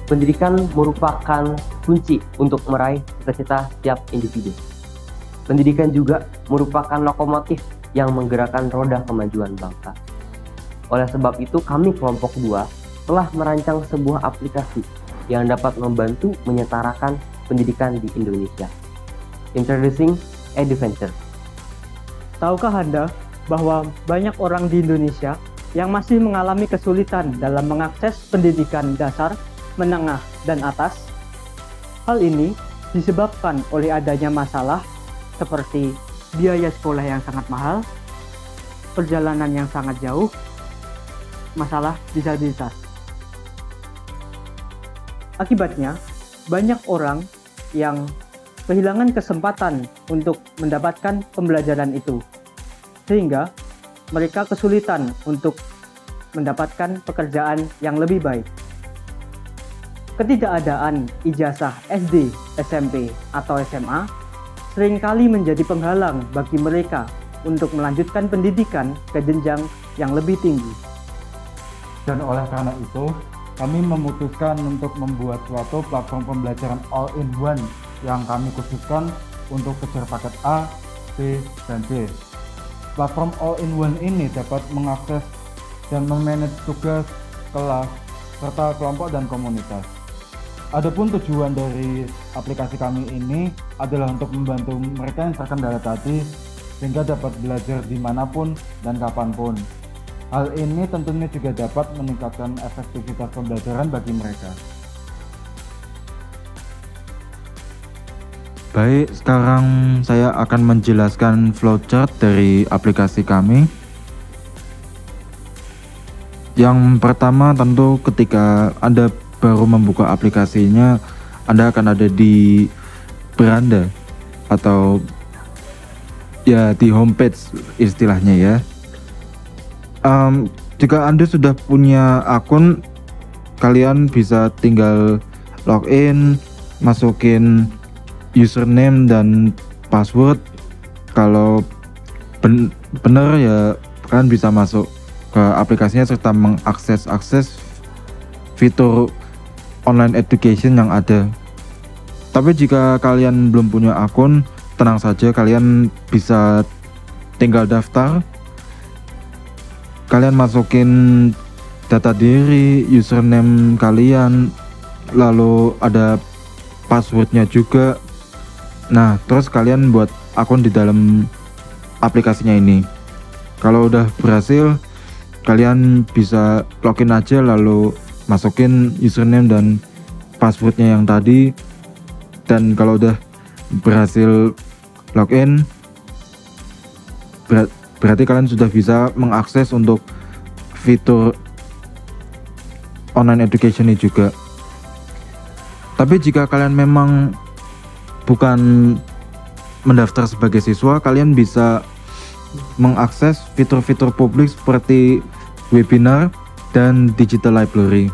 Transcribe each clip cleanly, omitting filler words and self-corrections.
Pendidikan merupakan kunci untuk meraih cita-cita setiap individu. Pendidikan juga merupakan lokomotif yang menggerakkan roda kemajuan bangsa. Oleh sebab itu, kami kelompok 2 telah merancang sebuah aplikasi yang dapat membantu menyetarakan pendidikan di Indonesia. Introducing EduVenture. Tahukah Anda bahwa banyak orang di Indonesia yang masih mengalami kesulitan dalam mengakses pendidikan dasar, menengah, dan atas? Hal ini disebabkan oleh adanya masalah seperti biaya sekolah yang sangat mahal, perjalanan yang sangat jauh, masalah disabilitas. Akibatnya, banyak orang yang kehilangan kesempatan untuk mendapatkan pembelajaran itu, sehingga mereka kesulitan untuk mendapatkan pekerjaan yang lebih baik. Ketidakadaan ijazah SD, SMP, atau SMA seringkali menjadi penghalang bagi mereka untuk melanjutkan pendidikan ke jenjang yang lebih tinggi. Dan oleh karena itu, kami memutuskan untuk membuat suatu platform pembelajaran all-in-one yang kami khususkan untuk kejar paket A, B, dan C. Platform all-in-one ini dapat mengakses dan memanage tugas, kelas, serta kelompok dan komunitas. Adapun tujuan dari aplikasi kami ini adalah untuk membantu mereka yang terkendala tadi sehingga dapat belajar dimanapun dan kapanpun. Hal ini tentunya juga dapat meningkatkan efektivitas pembelajaran bagi mereka. Baik, sekarang saya akan menjelaskan flowchart dari aplikasi kami. Yang pertama, tentu ketika Anda baru membuka aplikasinya, Anda akan ada di beranda atau ya di homepage istilahnya ya. Jika Anda sudah punya akun, kalian bisa tinggal login, masukin username dan password. Kalau benar ya kalian bisa masuk ke aplikasinya serta mengakses fitur online education yang ada. Tapi jika kalian belum punya akun, tenang saja, kalian bisa tinggal daftar. Kalian masukin data diri, username kalian, lalu ada passwordnya juga. Nah, terus kalian buat akun di dalam aplikasinya ini. Kalau udah berhasil, kalian bisa login aja lalu masukin username dan passwordnya yang tadi. Dan kalau udah berhasil login, berarti kalian sudah bisa mengakses untuk fitur online education ini juga. Tapi jika kalian memang bukan mendaftar sebagai siswa, kalian bisa mengakses fitur-fitur publik seperti webinar dan digital library.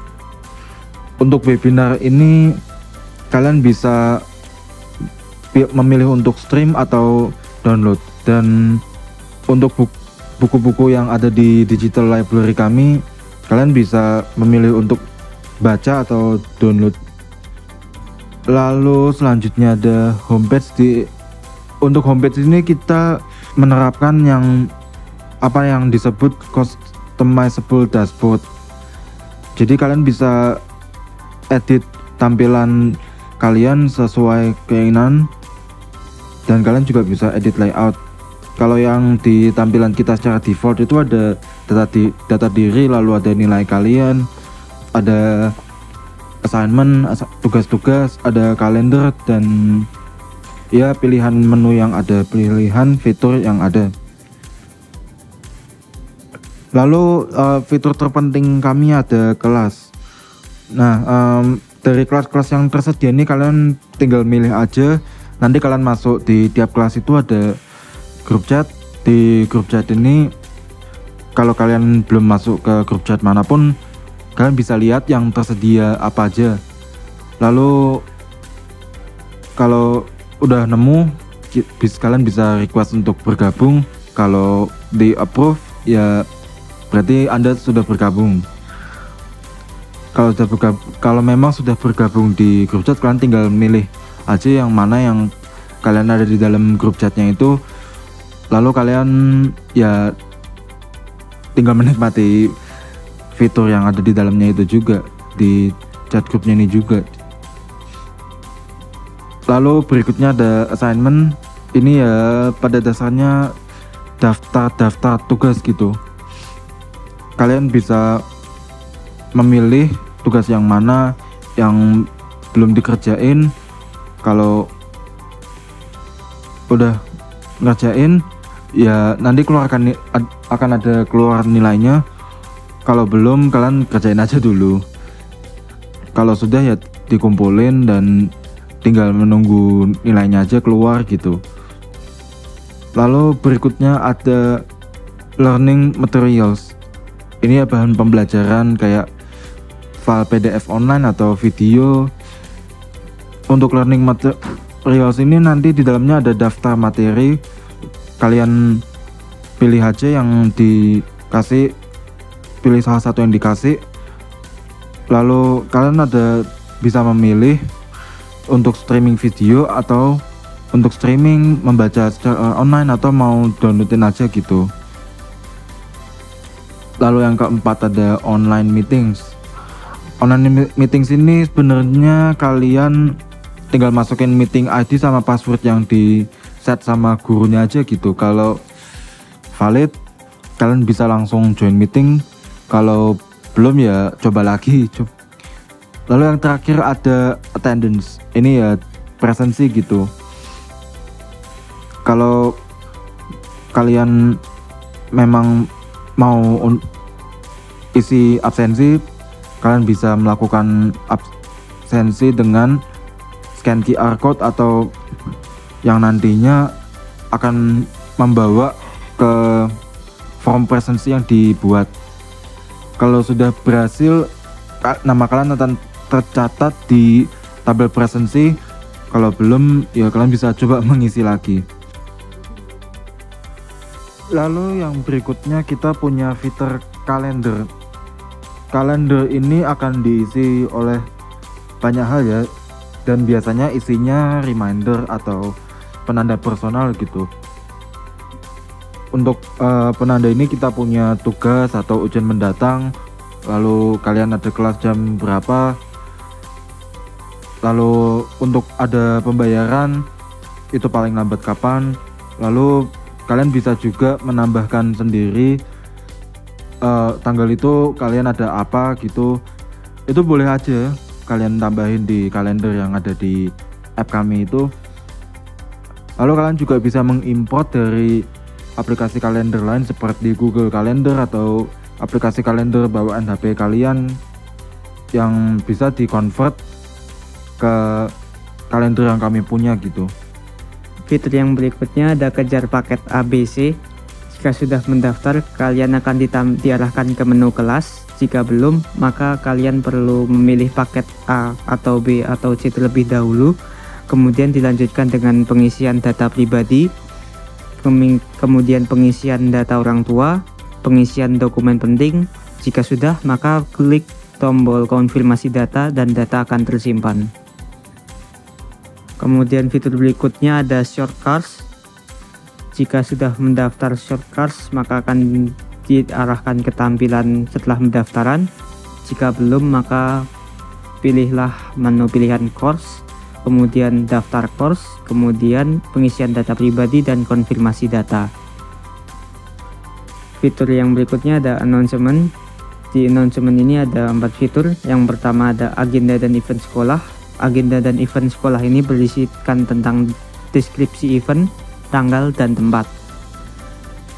Untuk webinar ini kalian bisa memilih untuk stream atau download, dan untuk buku-buku yang ada di digital library kami, kalian bisa memilih untuk baca atau download. Lalu selanjutnya ada homepage. Untuk homepage ini kita menerapkan yang disebut customizable dashboard. Jadi kalian bisa edit tampilan kalian sesuai keinginan, dan kalian juga bisa edit layout. Kalau yang di tampilan kita secara default itu ada data diri, lalu ada nilai kalian, ada assignment, tugas-tugas, ada kalender, dan ya pilihan menu yang ada, pilihan fitur yang ada. Lalu fitur terpenting kami ada kelas. Nah, dari kelas-kelas yang tersedia ini kalian tinggal milih aja. Nanti kalian masuk di tiap kelas itu ada grup chat. Di grup chat ini, kalau kalian belum masuk ke grup chat manapun, kalian bisa lihat yang tersedia apa aja. Lalu kalau udah nemu, kalian bisa request untuk bergabung. Kalau di approve, ya berarti Anda sudah bergabung. Kalau memang sudah bergabung di grup chat, kalian tinggal milih aja yang mana yang kalian ada di dalam grup chatnya itu, lalu kalian ya tinggal menikmati fitur yang ada di dalamnya itu juga, di chat grupnya ini juga. Lalu berikutnya ada assignment. Ini ya pada dasarnya daftar tugas gitu. Kalian bisa memilih tugas yang mana yang belum dikerjain. Kalau udah ngerjain ya nanti akan ada keluar nilainya. Kalau belum, kalian kerjain aja dulu. Kalau sudah ya dikumpulin dan tinggal menunggu nilainya aja keluar gitu. Lalu berikutnya ada learning materials. Ini ya bahan pembelajaran kayak file PDF online atau video. Untuk learning materials ini nanti di dalamnya ada daftar materi. Kalian pilih aja yang dikasih, pilih salah satu yang dikasih. Lalu kalian bisa memilih untuk streaming video atau untuk streaming membaca secara online atau mau downloadin aja gitu. Lalu yang keempat ada online meetings. Online meetings ini sebenarnya kalian tinggal masukin meeting ID sama password yang di set sama gurunya aja gitu. Kalau valid, kalian bisa langsung join meeting. Kalau belum ya coba lagi. Lalu yang terakhir ada attendance. Ini ya presensi gitu. Kalau kalian memang mau isi absensi, kalian bisa melakukan absensi dengan scan QR code atau yang nantinya akan membawa ke form presensi yang dibuat. Kalau sudah berhasil, nama kalian akan tercatat di tabel presensi. Kalau belum, ya kalian bisa coba mengisi lagi. Lalu yang berikutnya kita punya fitur kalender. Kalender ini akan diisi oleh banyak hal ya, dan biasanya isinya reminder atau penanda personal gitu. Untuk penanda ini kita punya tugas atau ujian mendatang, lalu kalian ada kelas jam berapa, lalu untuk ada pembayaran itu paling lambat kapan, lalu kalian bisa juga menambahkan sendiri tanggal itu kalian ada apa gitu. Itu boleh aja kalian tambahin di kalender yang ada di app kami itu. Lalu kalian juga bisa mengimport dari aplikasi kalender lain seperti Google Calendar atau aplikasi kalender bawaan HP kalian yang bisa di-convert ke kalender yang kami punya gitu. Fitur yang berikutnya ada kejar paket ABC. Jika sudah mendaftar, kalian akan diarahkan ke menu kelas. Jika belum, maka kalian perlu memilih paket A atau B atau C terlebih dahulu. Kemudian dilanjutkan dengan pengisian data pribadi, kemudian pengisian data orang tua, pengisian dokumen penting. Jika sudah, maka klik tombol konfirmasi data dan data akan tersimpan. Kemudian fitur berikutnya ada shortcuts. Jika sudah mendaftar shortcuts, maka akan diarahkan ke tampilan setelah pendaftaran. Jika belum, maka pilihlah menu pilihan course, kemudian daftar course, kemudian pengisian data pribadi dan konfirmasi data. Fitur yang berikutnya ada announcement. Di announcement ini ada 4 fitur. Yang pertama ada agenda dan event sekolah. Agenda dan event sekolah ini berisikan tentang deskripsi event, tanggal, dan tempat.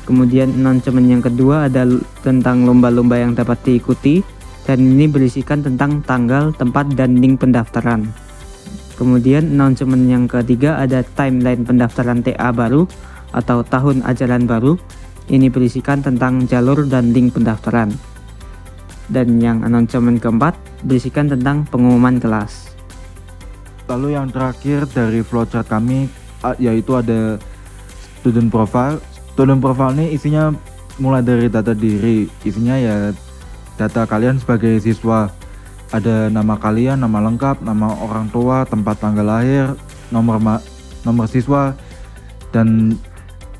Kemudian announcement yang kedua ada tentang lomba-lomba yang dapat diikuti, dan ini berisikan tentang tanggal, tempat, dan link pendaftaran. Kemudian announcement yang ketiga ada timeline pendaftaran TA baru atau tahun ajaran baru. Ini berisikan tentang jalur dan link pendaftaran. Dan yang announcement keempat berisikan tentang pengumuman kelas. Lalu yang terakhir dari flowchart kami yaitu ada student profile. Student profile ini isinya mulai dari data diri, isinya ya data kalian sebagai siswa. Ada nama kalian, nama lengkap, nama orang tua, tempat tanggal lahir, nomor siswa, dan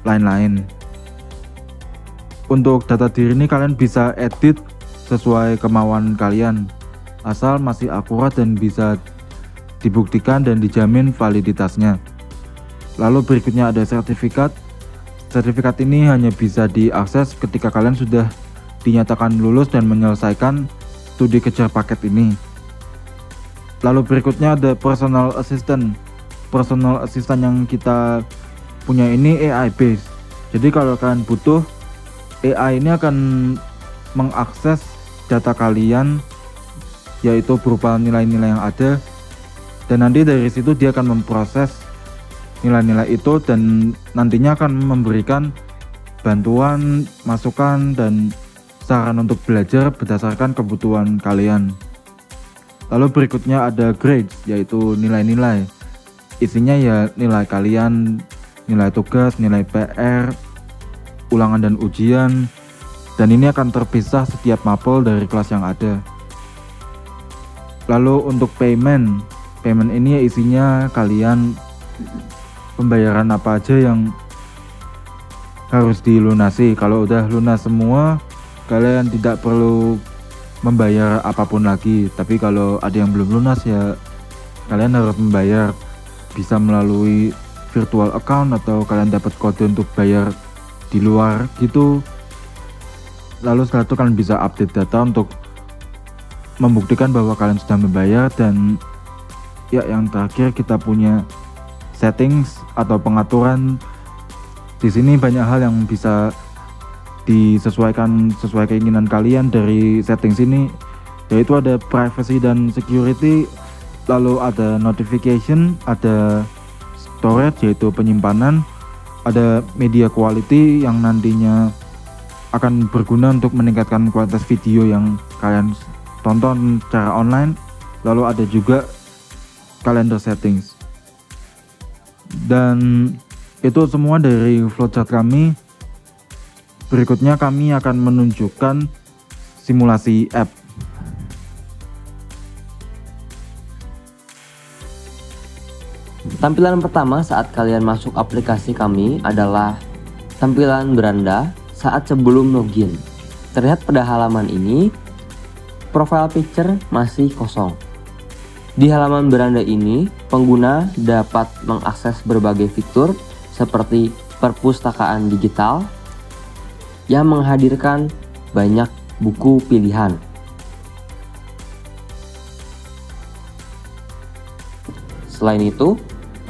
lain-lain. Untuk data diri ini kalian bisa edit sesuai kemauan kalian, asal masih akurat dan bisa dibuktikan dan dijamin validitasnya. Lalu berikutnya ada sertifikat. Sertifikat ini hanya bisa diakses ketika kalian sudah dinyatakan lulus dan menyelesaikan studi kejar paket ini. Lalu berikutnya ada personal assistant. Personal assistant yang kita punya ini AI based. Jadi kalau kalian butuh, AI ini akan mengakses data kalian, yaitu berupa nilai-nilai yang ada, dan nanti dari situ dia akan memproses nilai-nilai itu dan nantinya akan memberikan bantuan, masukan, dan saran untuk belajar berdasarkan kebutuhan kalian. Lalu berikutnya ada grades, yaitu nilai-nilai. Isinya ya nilai kalian, nilai tugas, nilai PR, ulangan dan ujian, dan ini akan terpisah setiap mapel dari kelas yang ada. Lalu untuk payment ini ya isinya kalian pembayaran apa aja yang harus dilunasi. Kalau udah lunas semua, kalian tidak perlu membayar apapun lagi. Tapi kalau ada yang belum lunas ya kalian harus membayar, bisa melalui virtual account atau kalian dapat kode untuk bayar di luar gitu. Lalu setelah itu kalian bisa update data untuk membuktikan bahwa kalian sudah membayar. Dan ya yang terakhir kita punya settings atau pengaturan. Di sini banyak hal yang bisa disesuaikan sesuai keinginan kalian dari settings ini, yaitu ada privacy dan security, lalu ada notification, ada storage yaitu penyimpanan, ada media quality yang nantinya akan berguna untuk meningkatkan kualitas video yang kalian tonton secara online, lalu ada juga calendar settings. Dan itu semua dari flowchart kami. Berikutnya kami akan menunjukkan simulasi app. Tampilan pertama saat kalian masuk aplikasi kami adalah tampilan beranda saat sebelum login. Terlihat pada halaman ini, profile picture masih kosong. Di halaman beranda ini, pengguna dapat mengakses berbagai fitur seperti perpustakaan digital yang menghadirkan banyak buku pilihan. Selain itu,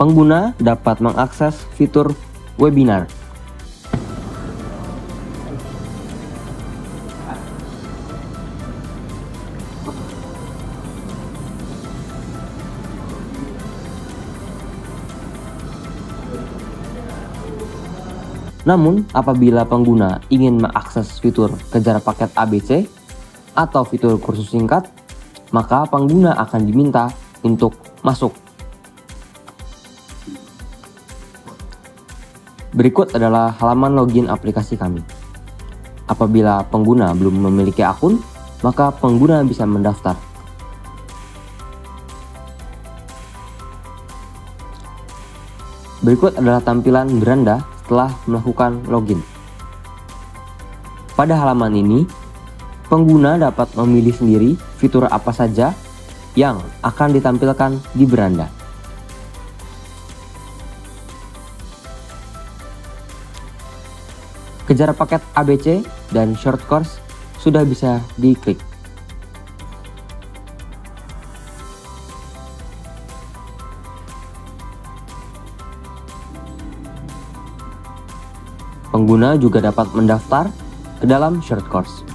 pengguna dapat mengakses fitur webinar. Namun, apabila pengguna ingin mengakses fitur kejar paket ABC atau fitur kursus singkat, maka pengguna akan diminta untuk masuk. Berikut adalah halaman login aplikasi kami. Apabila pengguna belum memiliki akun, maka pengguna bisa mendaftar. Berikut adalah tampilan beranda setelah melakukan login. Pada halaman ini, pengguna dapat memilih sendiri fitur apa saja yang akan ditampilkan di beranda. Kejar paket ABC dan short course sudah bisa diklik. Pengguna juga dapat mendaftar ke dalam short course.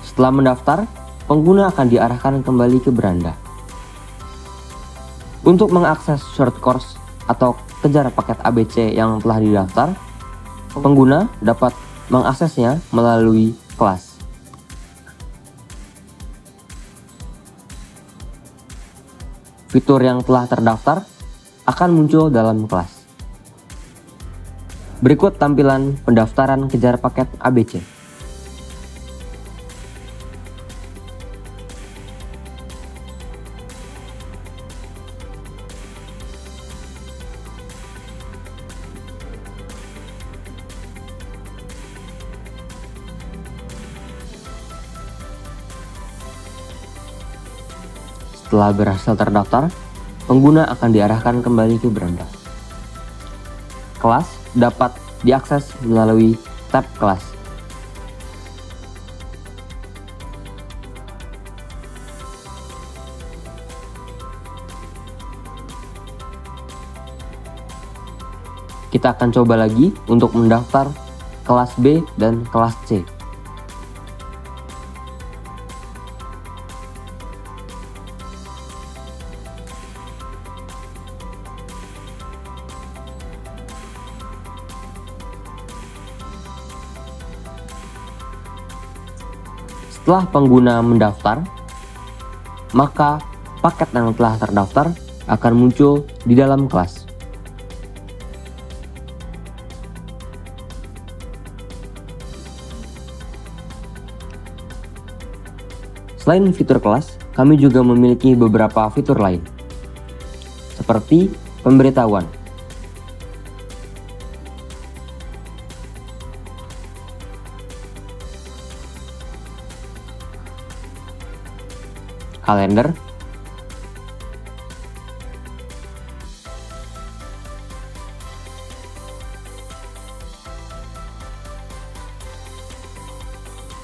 Setelah mendaftar, pengguna akan diarahkan kembali ke beranda. Untuk mengakses short course atau kejar paket ABC yang telah didaftar, pengguna dapat mengaksesnya melalui kelas. Fitur yang telah terdaftar akan muncul dalam kelas. Berikut tampilan pendaftaran kejar paket ABC. Setelah berhasil terdaftar, pengguna akan diarahkan kembali ke beranda. Kelas dapat diakses melalui tab kelas. Kita akan coba lagi untuk mendaftar kelas B dan kelas C. Setelah pengguna mendaftar, maka paket yang telah terdaftar akan muncul di dalam kelas. Selain fitur kelas, kami juga memiliki beberapa fitur lain, seperti pemberitahuan, kalender,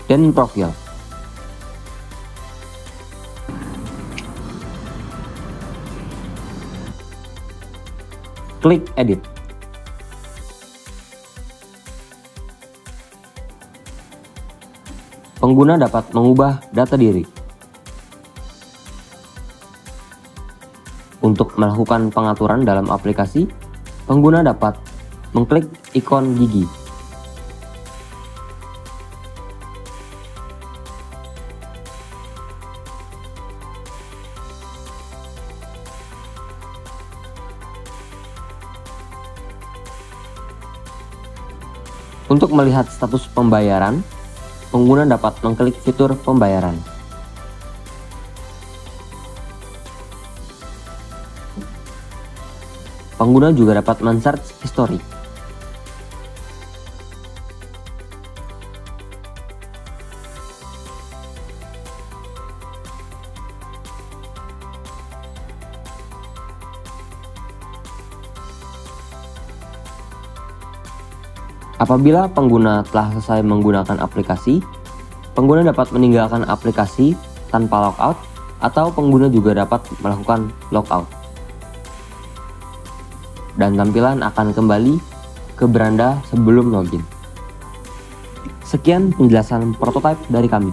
dan profil. Klik edit. Pengguna dapat mengubah data diri. Untuk melakukan pengaturan dalam aplikasi, pengguna dapat mengklik ikon gigi. Untuk melihat status pembayaran, pengguna dapat mengklik fitur pembayaran. Pengguna juga dapat men-search history. Apabila pengguna telah selesai menggunakan aplikasi, pengguna dapat meninggalkan aplikasi tanpa logout, atau pengguna juga dapat melakukan logout. Dan tampilan akan kembali ke beranda sebelum login. Sekian penjelasan prototipe dari kami.